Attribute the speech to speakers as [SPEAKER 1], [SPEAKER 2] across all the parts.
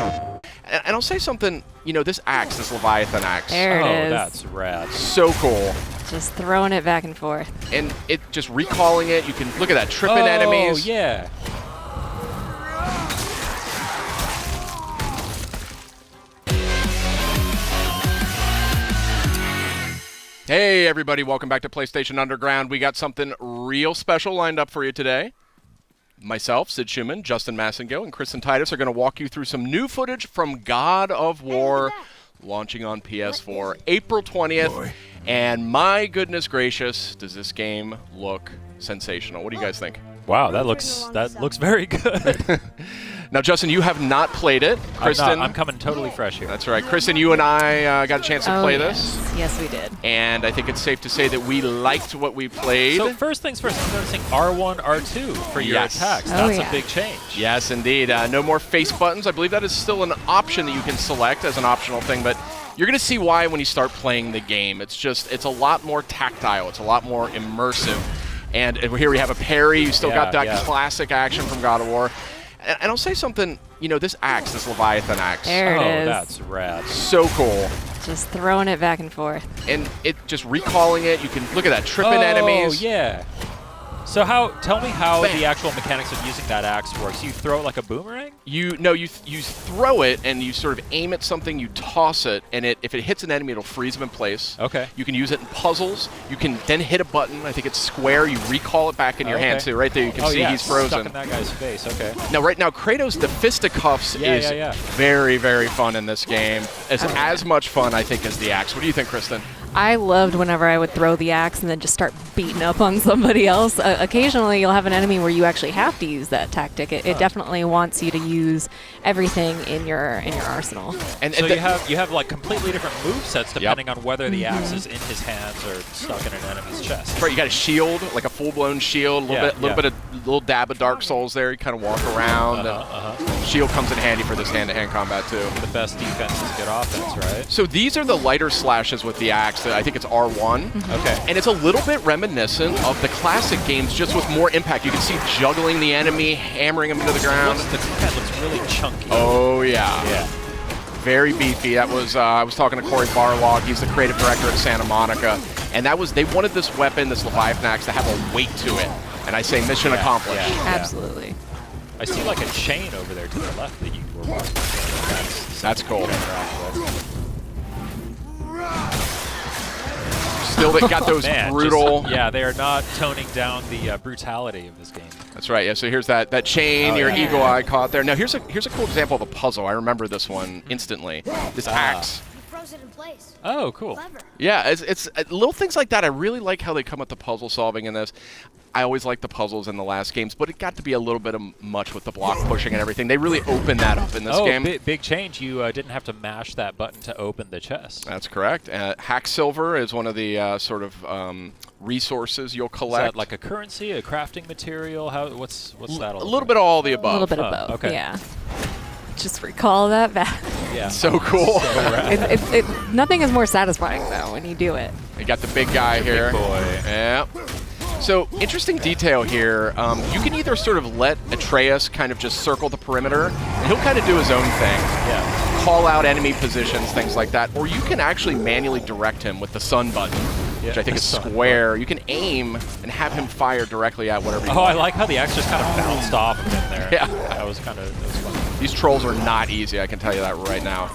[SPEAKER 1] And I'll say something, you know, this axe, this Leviathan axe.
[SPEAKER 2] There it is.
[SPEAKER 3] That's rad.
[SPEAKER 1] So cool.
[SPEAKER 2] Just throwing it back and forth.
[SPEAKER 1] And it just recalling it, you can look at that, tripping enemies.
[SPEAKER 3] Oh, yeah.
[SPEAKER 1] Hey everybody, welcome back to PlayStation Underground. We got something real special lined up for you today. Myself, Sid Schumann, Justin Massengill, and Kristen Titus are going to walk you through some new footage from God of War, launching on PS4 April 20th. Boy. And my goodness gracious, does this game look sensational. What do you guys think?
[SPEAKER 3] Wow, that looks very good.
[SPEAKER 1] Now, Justin, you have not played it. Kristen,
[SPEAKER 3] I'm coming totally fresh here.
[SPEAKER 1] That's right. Kristen, you and I got a chance to play this.
[SPEAKER 2] Yes, we did.
[SPEAKER 1] And I think it's safe to say that we liked what we played.
[SPEAKER 3] So first things first, I'm noticing R1, R2 for your attacks. That's a big change.
[SPEAKER 1] Yes, indeed. No more face buttons. I believe that is still an option that you can select as an optional thing, but you're going to see why when you start playing the game. It's a lot more tactile. It's a lot more immersive. And here we have a parry. You still got that classic action from God of War. And I'll say something, you know, this axe, this Leviathan axe.
[SPEAKER 2] There it is.
[SPEAKER 3] That's rad.
[SPEAKER 1] So cool.
[SPEAKER 2] Just throwing it back and forth.
[SPEAKER 1] And it just recalling it, you can look at that, tripping enemies.
[SPEAKER 3] Oh, yeah. So tell me how the actual mechanics of using that axe works. You throw it like a boomerang?
[SPEAKER 1] You throw it and you sort of aim at something, you toss it, and if it hits an enemy, it'll freeze them in place.
[SPEAKER 3] Okay.
[SPEAKER 1] You can use it in puzzles. You can then hit a button. I think it's square. You recall it back in your hand too. Right there, you can see he's frozen.
[SPEAKER 3] Stuck in that guy's face. Okay.
[SPEAKER 1] Now, right now, Kratos, the fisticuffs is very, very fun in this game. It's as much fun, I think, as the axe. What do you think, Kristen?
[SPEAKER 2] I loved whenever I would throw the axe and then just start beating up on somebody else. Occasionally, you'll have an enemy where you actually have to use that tactic. It definitely wants you to use everything in your arsenal.
[SPEAKER 3] And so you have like completely different movesets depending on whether the axe is in his hands or stuck in an enemy's chest.
[SPEAKER 1] Right, you got a shield, like a full-blown shield, a little dab of Dark Souls there. You kind of walk around. Shield comes in handy for this hand-to-hand combat too.
[SPEAKER 3] The best defense is good offense, right?
[SPEAKER 1] So these are the lighter slashes with the axe. I think it's R1.
[SPEAKER 3] Okay.
[SPEAKER 1] And it's a little bit reminiscent of the classic games, just with more impact. You can see juggling the enemy, hammering him into the ground.
[SPEAKER 3] The head looks really chunky.
[SPEAKER 1] Oh, yeah.
[SPEAKER 3] Yeah.
[SPEAKER 1] Very beefy. That was I was talking to Corey Barlog. He's the creative director at Santa Monica. And they wanted this weapon, this Leviathan axe, to have a weight to it. And I say mission accomplished.
[SPEAKER 2] Yeah. Absolutely.
[SPEAKER 3] I see like a chain over there to the left that you were walking.
[SPEAKER 1] That's cool. Still got those brutal.
[SPEAKER 3] They are not toning down the brutality of this game.
[SPEAKER 1] That's right. Yeah. So here's that chain. Your eagle eye caught there. Now here's a cool example of a puzzle. I remember this one instantly. This axe.
[SPEAKER 4] Froze it in place.
[SPEAKER 3] Oh, cool.
[SPEAKER 4] Clever.
[SPEAKER 1] Yeah. It's little things like that. I really like how they come with the puzzle solving in this. I always liked the puzzles in the last games, but it got to be a little bit much with the block pushing and everything. They really opened that up in this game.
[SPEAKER 3] Big change. You didn't have to mash that button to open the chest.
[SPEAKER 1] That's correct. Hack silver is one of the sort of resources you'll collect.
[SPEAKER 3] Is that like a currency, a crafting material? What's that all
[SPEAKER 1] A little bit of all the above.
[SPEAKER 2] A little bit of both.
[SPEAKER 3] Okay.
[SPEAKER 2] Yeah. Just recall that back.
[SPEAKER 3] Yeah.
[SPEAKER 1] So cool.
[SPEAKER 3] So
[SPEAKER 2] nothing is more satisfying though when you do it.
[SPEAKER 1] You got the big guy here.
[SPEAKER 3] Big boy.
[SPEAKER 1] Yeah. So, interesting detail here. You can either sort of let Atreus kind of just circle the perimeter, and he'll kind of do his own thing.
[SPEAKER 3] Yeah.
[SPEAKER 1] Call out enemy positions, things like that. Or you can actually manually direct him with the sun button, which I think is square. You can aim and have him fire directly at whatever you want.
[SPEAKER 3] I like how the axe just kind of bounced off of him there.
[SPEAKER 1] Yeah.
[SPEAKER 3] That was fun.
[SPEAKER 1] These trolls are not easy, I can tell you that right now.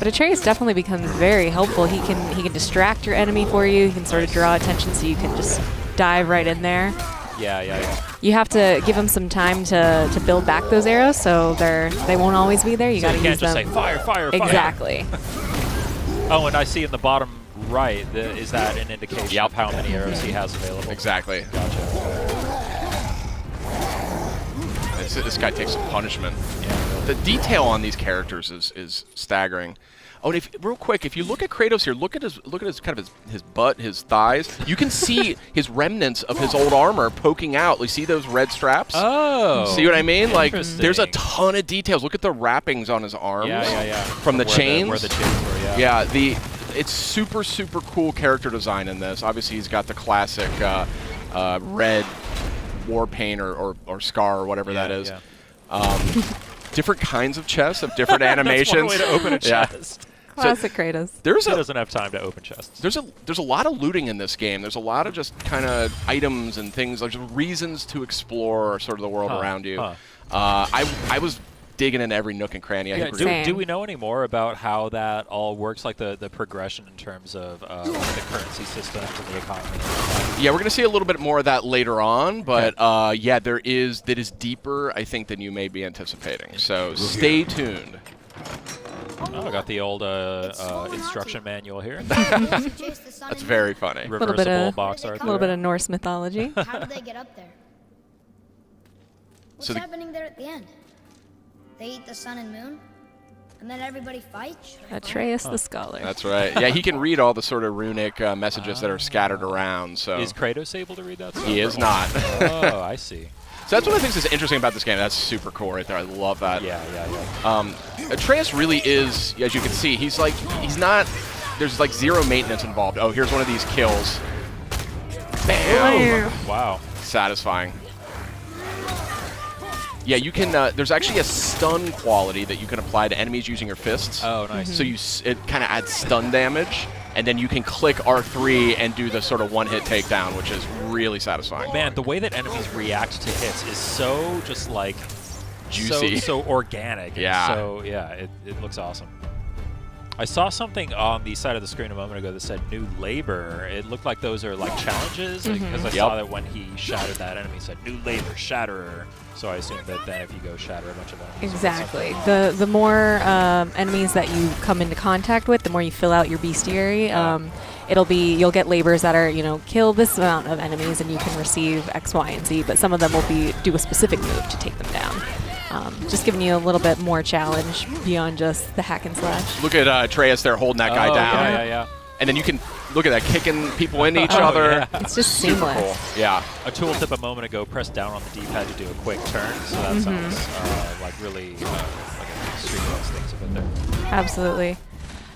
[SPEAKER 2] But Atreus definitely becomes very helpful. He can distract your enemy for you. He can sort of draw attention so you can just dive right in there.
[SPEAKER 3] Yeah.
[SPEAKER 2] You have to give them some time to build back those arrows, so they won't always be there. You got to use them.
[SPEAKER 3] You can't just say fire, fire, fire.
[SPEAKER 2] Exactly.
[SPEAKER 3] Oh, and I see in the bottom right, is that an indication of how many arrows he has available?
[SPEAKER 1] Exactly.
[SPEAKER 3] Gotcha.
[SPEAKER 1] This guy takes some punishment.
[SPEAKER 3] Yeah.
[SPEAKER 1] The detail on these characters is staggering. Oh, and real quick, if you look at Kratos here, look at his kind of his butt, his thighs. You can see his remnants of his old armor poking out. You see those red straps?
[SPEAKER 3] Oh.
[SPEAKER 1] See what I mean? Like, there's a ton of details. Look at the wrappings on his arms.
[SPEAKER 3] Yeah.
[SPEAKER 1] From the chains.
[SPEAKER 3] Where the chains were, yeah.
[SPEAKER 1] Yeah, it's super cool character design in this. Obviously, he's got the classic red war paint or scar or whatever that is.
[SPEAKER 3] Yeah.
[SPEAKER 1] different kinds of chests of different animations.
[SPEAKER 3] That's one way to open a
[SPEAKER 1] Yeah.
[SPEAKER 3] chest.
[SPEAKER 2] Classic Kratos.
[SPEAKER 1] There's
[SPEAKER 3] He
[SPEAKER 1] a
[SPEAKER 3] doesn't have time to open chests.
[SPEAKER 1] there's a lot of looting in this game. There's a lot of just kind of items and things, like just reasons to explore sort of the world around you. I was digging in every nook and cranny. I
[SPEAKER 3] Yeah,
[SPEAKER 1] think we're gonna-
[SPEAKER 3] do we know any more about how that all works, like the progression in terms of like the currency systems and the economy?
[SPEAKER 1] Yeah, we're going to see a little bit more of that later on, but yeah, that is deeper, I think, than you may be anticipating. So stay tuned.
[SPEAKER 3] Oh, I got the old instruction manual here.
[SPEAKER 1] That's very funny.
[SPEAKER 2] Little bit
[SPEAKER 3] Reversible
[SPEAKER 2] of-
[SPEAKER 3] box art.
[SPEAKER 2] A little bit of Norse mythology.
[SPEAKER 4] How did they get up there? What's
[SPEAKER 1] So the-
[SPEAKER 4] happening there at the end? They eat the sun and moon, and then everybody fights?
[SPEAKER 2] Atreus the Scholar.
[SPEAKER 1] That's right. Yeah, he can read all the sort of runic messages that are scattered around. So
[SPEAKER 3] Is Kratos able to read that stuff?
[SPEAKER 1] he is not.
[SPEAKER 3] Oh, I see.
[SPEAKER 1] So that's one of the things that's interesting about this game. That's super cool right there. I love that.
[SPEAKER 3] Yeah.
[SPEAKER 1] Atreus really is, as you can see, he's not. There's like zero maintenance involved. Oh, here's one of these kills. Bam!
[SPEAKER 3] Wow.
[SPEAKER 1] Satisfying. Yeah, you can. There's actually a stun quality that you can apply to enemies using your fists.
[SPEAKER 3] Oh, nice.
[SPEAKER 1] So it kind of adds stun damage, and then you can click R3 and do the sort of one-hit takedown, which is really satisfying.
[SPEAKER 3] Man, the way that enemies react to hits is so just like
[SPEAKER 1] Juicy.
[SPEAKER 3] so organic.
[SPEAKER 1] Yeah.
[SPEAKER 3] So yeah, it looks awesome. I saw something on the side of the screen a moment ago that said new labor. It looked like those are like challenges because I saw that when he shattered that enemy, it said new labor, shatterer. So I assume that then if you go shatter a bunch of enemies.
[SPEAKER 2] Exactly. The more enemies that you come into contact with, the more you fill out your bestiary. You'll get labors that are, kill this amount of enemies and you can receive X, Y, and Z, but some of them will do a specific move to take them down. Just giving you a little bit more challenge beyond just the hack and slash.
[SPEAKER 1] Look at Atreus there holding that guy down.
[SPEAKER 3] Yeah.
[SPEAKER 1] And then you can look at that, kicking people into each other.
[SPEAKER 3] Yeah.
[SPEAKER 2] It's just
[SPEAKER 1] Super
[SPEAKER 2] seamless.
[SPEAKER 1] cool. Yeah.
[SPEAKER 3] A tooltip a moment ago, press down on the D-pad to do a quick turn. So that sounds like really like a streetwise things of it there.
[SPEAKER 2] Absolutely.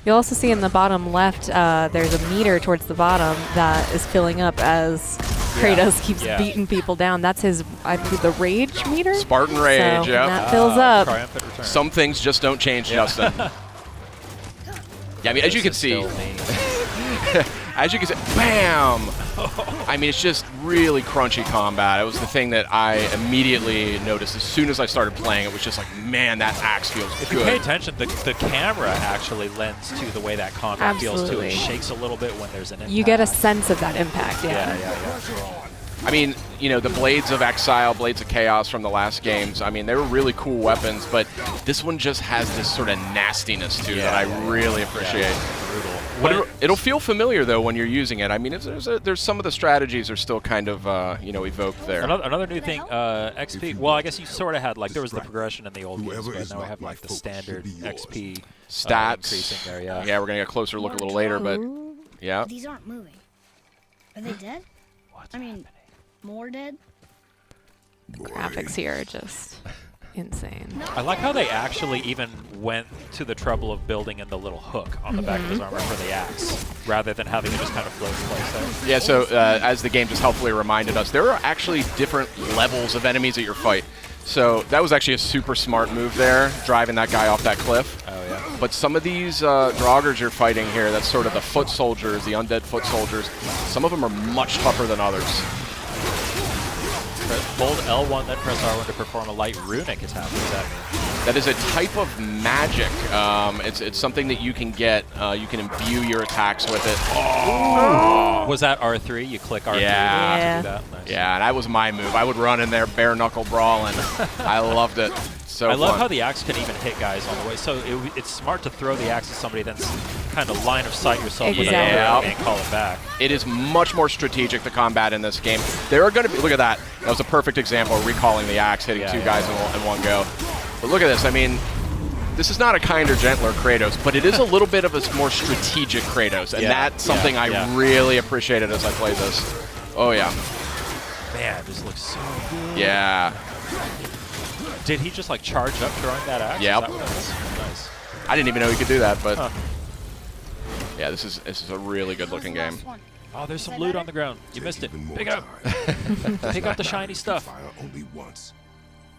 [SPEAKER 2] You'll also see in the bottom left, there's a meter towards the bottom that is filling up as Kratos keeps beating people down. That's his, I believe, the rage meter?
[SPEAKER 1] Spartan rage,
[SPEAKER 2] so
[SPEAKER 1] yeah.
[SPEAKER 2] that fills up.
[SPEAKER 3] Triumphant return.
[SPEAKER 1] Some things just don't change, Justin. Yeah, I mean, as you can
[SPEAKER 3] This is
[SPEAKER 1] see,
[SPEAKER 3] still me.
[SPEAKER 1] as you can see, bam! I mean, it's just really crunchy combat. It was the thing that I immediately noticed as soon as I started playing. It was just like, man, that axe feels
[SPEAKER 3] If you pay
[SPEAKER 1] good.
[SPEAKER 3] attention, the camera actually lends to the way that combat feels too.
[SPEAKER 2] Absolutely.
[SPEAKER 3] It shakes a little bit when there's an impact.
[SPEAKER 2] You get a sense of that impact, yeah.
[SPEAKER 3] Yeah.
[SPEAKER 1] I mean, the Blades of Exile, Blades of Chaos from the last games, I mean, they were really cool weapons, but this one just has this sort of nastiness to it that I really appreciate.
[SPEAKER 3] Brutal.
[SPEAKER 1] But it'll feel familiar, though, when you're using it. I mean, there's some of the strategies are still kind of, evoked there.
[SPEAKER 3] Another new thing, XP. Well, I guess you sort of had, like, there was the progression in the old games, but now we have, like, the standard XP
[SPEAKER 1] Stats.
[SPEAKER 3] increasing there, yeah.
[SPEAKER 1] Yeah, we're going to get a closer look a little later, but yeah.
[SPEAKER 4] These aren't moving. Are they dead? I mean, more dead?
[SPEAKER 2] Graphics here are just insane.
[SPEAKER 3] I like how they actually even went to the trouble of building in the little hook on the back of his armor for the axe, rather than having it just kind of float in place there.
[SPEAKER 1] Yeah, so as the game just helpfully reminded us, there are actually different levels of enemies at your fight. So that was actually a super smart move there, driving that guy off that cliff.
[SPEAKER 3] Oh, yeah.
[SPEAKER 1] But some of these Draugrs you're fighting here, that's sort of the foot soldiers, the undead foot soldiers, some of them are much tougher than others.
[SPEAKER 3] Hold L1, then press R1 to perform a light runic attack. What does that mean?
[SPEAKER 1] That is a type of magic. It's something that you can get. You can imbue your attacks with it. Oh!
[SPEAKER 3] Was that R3? You click R3
[SPEAKER 1] Yeah.
[SPEAKER 3] to do that? Nice.
[SPEAKER 1] Yeah, and that was my move. I would run in there bare knuckle brawling. I loved it. So
[SPEAKER 3] I love
[SPEAKER 1] fun.
[SPEAKER 3] how the axe can even hit guys on the way. So it's smart to throw the axe at somebody, then kind of line of sight yourself with
[SPEAKER 2] Exactly.
[SPEAKER 3] another enemy and call it back.
[SPEAKER 1] It is much more strategic, the combat in this game. There are going to be, look at that. That was a perfect example of recalling the axe, hitting two guys in one go. But look at this. I mean, this is not a kinder, gentler Kratos, but it is a little bit of a more strategic Kratos, and that's something I really appreciated as I played this. Oh, yeah.
[SPEAKER 3] Man, this looks so good.
[SPEAKER 1] Yeah.
[SPEAKER 3] Did he just like charge up throwing that axe?
[SPEAKER 1] Yep.
[SPEAKER 3] Is that what it is? Nice.
[SPEAKER 1] I didn't even know he could do that, but yeah, this is a really good looking game.
[SPEAKER 3] Oh, there's some loot on the ground. You missed it. Pick up. Pick up the shiny stuff.
[SPEAKER 5] Fire only once.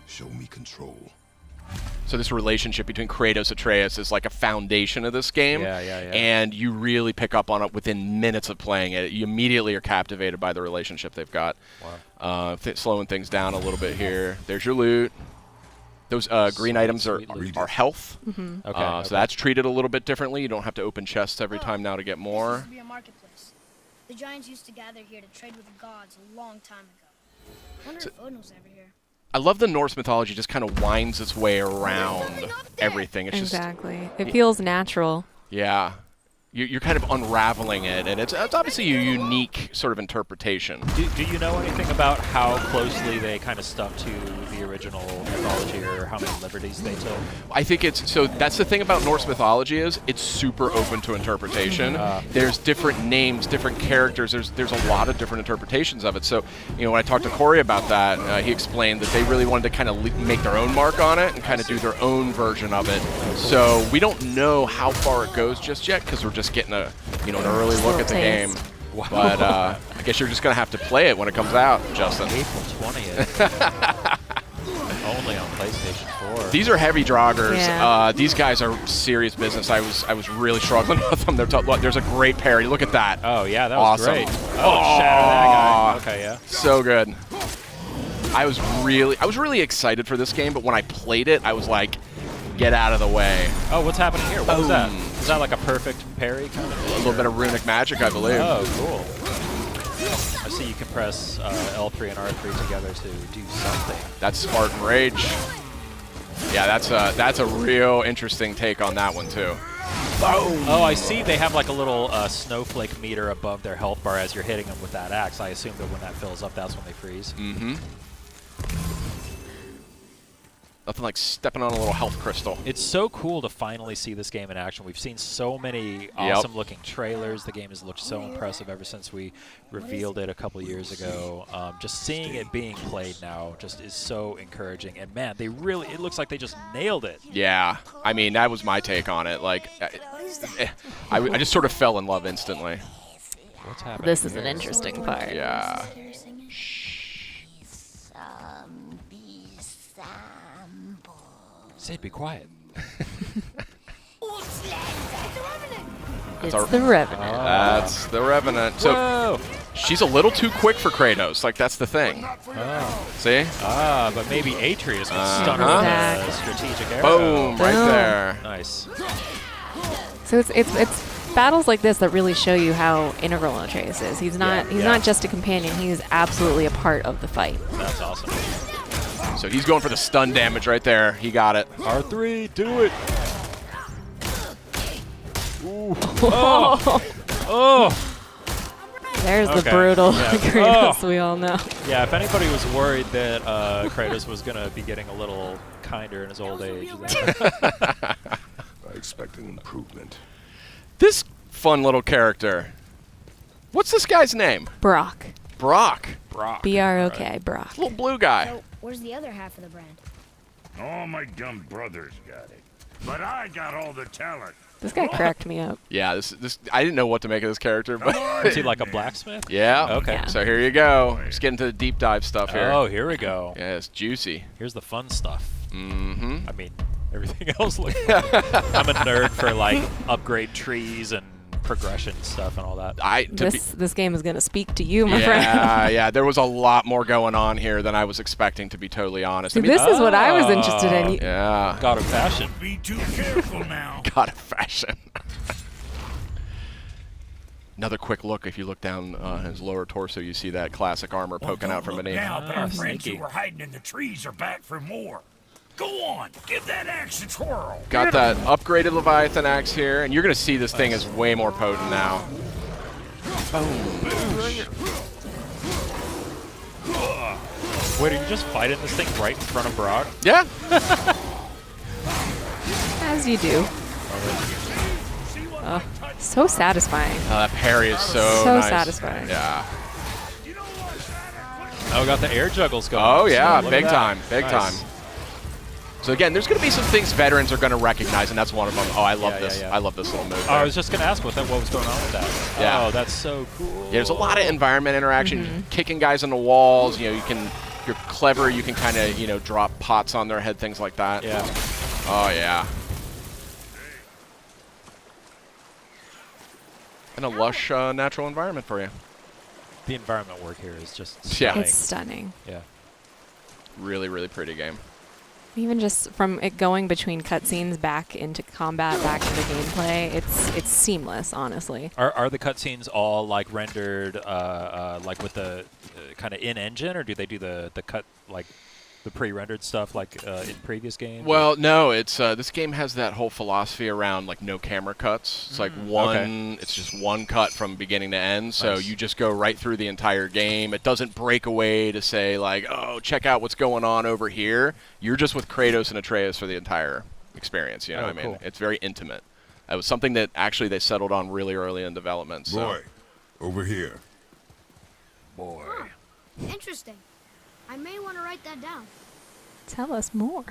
[SPEAKER 5] Show me control.
[SPEAKER 1] So this relationship between Kratos and Atreus is like a foundation of this game.
[SPEAKER 3] Yeah.
[SPEAKER 1] And you really pick up on it within minutes of playing it. You immediately are captivated by the relationship they've got.
[SPEAKER 3] Wow.
[SPEAKER 1] Slowing things down a little bit here. There's your loot. Those green items are health.
[SPEAKER 3] Okay.
[SPEAKER 1] So that's treated a little bit differently. You don't have to open chests every time now to get
[SPEAKER 4] This
[SPEAKER 1] more.
[SPEAKER 4] used to be a marketplace. The giants used to gather here to trade with the gods a long time ago. I wonder if Odin was ever here.
[SPEAKER 1] I love the Norse mythology just kind of winds its way around everything. It's
[SPEAKER 2] Exactly. It feels natural.
[SPEAKER 1] yeah. You're kind of unraveling it, and it's obviously a unique sort of interpretation.
[SPEAKER 3] Do you know anything about how closely they kind of stuck to the original mythology, or how many liberties they took?
[SPEAKER 1] I think that's the thing about Norse mythology is it's super open to interpretation. There's different names, different characters. There's a lot of different interpretations of it. So, when I talked to Corey about that, he explained that they really wanted to kind of make their own mark on it and kind of do their own version of it. So we don't know how far it goes just yet because we're just getting an early look at the game.
[SPEAKER 3] Wow.
[SPEAKER 1] But I guess you're just gonna have to play it when it comes out, Justin.
[SPEAKER 3] April 20th. Only on PlayStation 4.
[SPEAKER 1] These are heavy joggers.
[SPEAKER 2] Yeah.
[SPEAKER 1] These guys are serious business. I was really struggling with them. There's a great parody. Look at that.
[SPEAKER 3] Oh yeah, that was
[SPEAKER 1] Awesome.
[SPEAKER 3] great. Oh, shatter that guy. Okay, yeah.
[SPEAKER 1] So good. I was really excited for this game, but when I played it, I was like, get out of the way.
[SPEAKER 3] Oh, what's happening here? What was that? Is that like a perfect parry kind of thing?
[SPEAKER 1] A little bit of runic magic, I believe.
[SPEAKER 3] Oh, cool. I see you can press L3 and R3 together to do something.
[SPEAKER 1] That's Spartan Rage. Yeah, that's a real interesting take on that one too. Boom.
[SPEAKER 3] Oh, I see they have like a little snowflake meter above their health bar as you're hitting them with that axe. I assume that when that fills up, that's when they freeze.
[SPEAKER 1] Mm-hmm. Nothing like stepping on a little health crystal.
[SPEAKER 3] It's so cool to finally see this game in action. We've seen so many awesome-looking trailers. The game has looked so impressive ever since we revealed it a couple years ago. Just seeing it being played now just is so encouraging. And man, it looks like they just nailed it.
[SPEAKER 1] Yeah, I mean, that was my take on it. Like, I just sort of fell in love instantly.
[SPEAKER 3] What's happening?
[SPEAKER 2] This is an interesting part.
[SPEAKER 1] Yeah.
[SPEAKER 3] Sid, be quiet.
[SPEAKER 2] It's the Revenant.
[SPEAKER 1] That's the Revenant. So
[SPEAKER 3] Whoa!
[SPEAKER 1] she's a little too quick for Kratos. Like, that's the thing.
[SPEAKER 3] Oh.
[SPEAKER 1] See?
[SPEAKER 3] But maybe Atreus can stun her with a strategic arrow.
[SPEAKER 1] Boom, right there.
[SPEAKER 3] Nice.
[SPEAKER 2] So it's battles like this that really show you how integral Atreus is. He's not just a companion. He's absolutely a part of the fight.
[SPEAKER 3] That's awesome.
[SPEAKER 1] So he's going for the stun damage right there. He got it.
[SPEAKER 3] R3, do it. Ooh. Oh. Oh.
[SPEAKER 2] There's the
[SPEAKER 3] Okay.
[SPEAKER 2] brutal
[SPEAKER 3] Yeah.
[SPEAKER 2] Kratos we all know.
[SPEAKER 3] Yeah, if anybody was worried that Kratos was going to be getting a little kinder in his old age.
[SPEAKER 5] I expect an improvement.
[SPEAKER 1] This fun little character. What's this guy's name?
[SPEAKER 2] Brock.
[SPEAKER 1] Brock.
[SPEAKER 3] Brock.
[SPEAKER 2] B-R-O-K, Brock.
[SPEAKER 1] Little blue guy.
[SPEAKER 4] So, where's the other half of the brand?
[SPEAKER 5] All my dumb brothers got it. But I got all the talent.
[SPEAKER 2] This guy cracked me up.
[SPEAKER 1] Yeah, this I didn't know what to make of this character, but
[SPEAKER 3] Is he like a blacksmith?
[SPEAKER 1] yeah.
[SPEAKER 3] Okay.
[SPEAKER 2] Yeah.
[SPEAKER 1] So here you go. Just getting to the deep dive stuff here.
[SPEAKER 3] Oh, here we go.
[SPEAKER 1] Yeah, it's juicy.
[SPEAKER 3] Here's the fun stuff.
[SPEAKER 1] Mm-hmm.
[SPEAKER 3] I mean, everything else looks fun. I'm a nerd for like upgrade trees and progression stuff and all that.
[SPEAKER 2] This game is going to speak to you, my friend.
[SPEAKER 1] Yeah. There was a lot more going on here than I was expecting, to be totally honest.
[SPEAKER 2] See, this is what I was interested in.
[SPEAKER 1] Yeah.
[SPEAKER 3] God of fashion.
[SPEAKER 5] Be too careful now.
[SPEAKER 1] God of fashion. Another quick look. If you look down his lower torso, you see that classic armor poking out from beneath.
[SPEAKER 5] Now, but our friends
[SPEAKER 3] sneaky.
[SPEAKER 5] who were hiding in the trees are back for more. Go on, give that axe a twirl.
[SPEAKER 1] Got that upgraded Leviathan axe here, and you're going to see this thing is way more potent now.
[SPEAKER 3] Wait, are you just fighting this thing right in front of Brock?
[SPEAKER 1] Yeah.
[SPEAKER 2] As you do. So satisfying.
[SPEAKER 1] That parry is so nice.
[SPEAKER 2] satisfying.
[SPEAKER 1] Yeah.
[SPEAKER 3] Oh, we got the air juggles going.
[SPEAKER 1] Oh, yeah.
[SPEAKER 3] Look
[SPEAKER 1] Big
[SPEAKER 3] at that.
[SPEAKER 1] time. Big
[SPEAKER 3] Nice.
[SPEAKER 1] time. So again, there's going to be some things veterans are going to recognize, and that's one of them. Oh, I love
[SPEAKER 3] Yeah,
[SPEAKER 1] this.
[SPEAKER 3] yeah, yeah.
[SPEAKER 1] I love this little move.
[SPEAKER 3] Oh, I
[SPEAKER 1] there.
[SPEAKER 3] was just going to ask what was going on with that.
[SPEAKER 1] Yeah.
[SPEAKER 3] Oh, that's so cool.
[SPEAKER 1] Yeah, there's a lot of environment interaction, kicking guys on the walls. You're clever. You can kind of, drop pots on their head, things like that.
[SPEAKER 3] Yeah.
[SPEAKER 1] Oh, yeah. And a lush natural environment for you.
[SPEAKER 3] The environment work here is just
[SPEAKER 1] Yeah.
[SPEAKER 3] stunning.
[SPEAKER 2] It's stunning.
[SPEAKER 3] Yeah.
[SPEAKER 1] Really, really pretty game.
[SPEAKER 2] Even just from it going between cutscenes back into combat, back into gameplay, it's seamless, honestly.
[SPEAKER 3] Are the cutscenes all like rendered like with the kind of in-engine, or do they do the cut like the pre-rendered stuff like in previous games?
[SPEAKER 1] Well, no, it's this game has that whole philosophy around like no camera cuts. It's like one,
[SPEAKER 3] okay.
[SPEAKER 1] it's just one cut from beginning to end. So
[SPEAKER 3] Nice.
[SPEAKER 1] you just go right through the entire game. It doesn't break away to say like, oh, check out what's going on over here. You're just with Kratos and Atreus for the entire experience. You know
[SPEAKER 3] Oh,
[SPEAKER 1] what I mean?
[SPEAKER 3] cool.
[SPEAKER 1] It's very intimate. It was something that actually they settled on really early in development. So.
[SPEAKER 6] Boy, over here.
[SPEAKER 5] Boy.
[SPEAKER 4] Interesting. I may want to write that down.
[SPEAKER 2] Tell us more.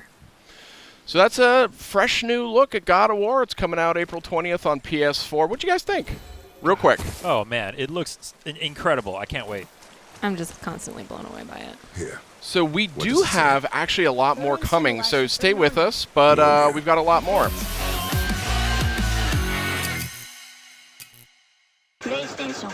[SPEAKER 1] So that's a fresh new look at God of War. It's coming out April 20th on PS4. What'd you guys think? Real quick.
[SPEAKER 3] Oh man, it looks incredible. I can't wait.
[SPEAKER 2] I'm just constantly blown away by it.
[SPEAKER 6] Here.
[SPEAKER 1] So we
[SPEAKER 6] What
[SPEAKER 1] do
[SPEAKER 6] does it say?
[SPEAKER 1] have actually a lot more coming, so stay with us, but we've got a lot more.
[SPEAKER 7] PlayStation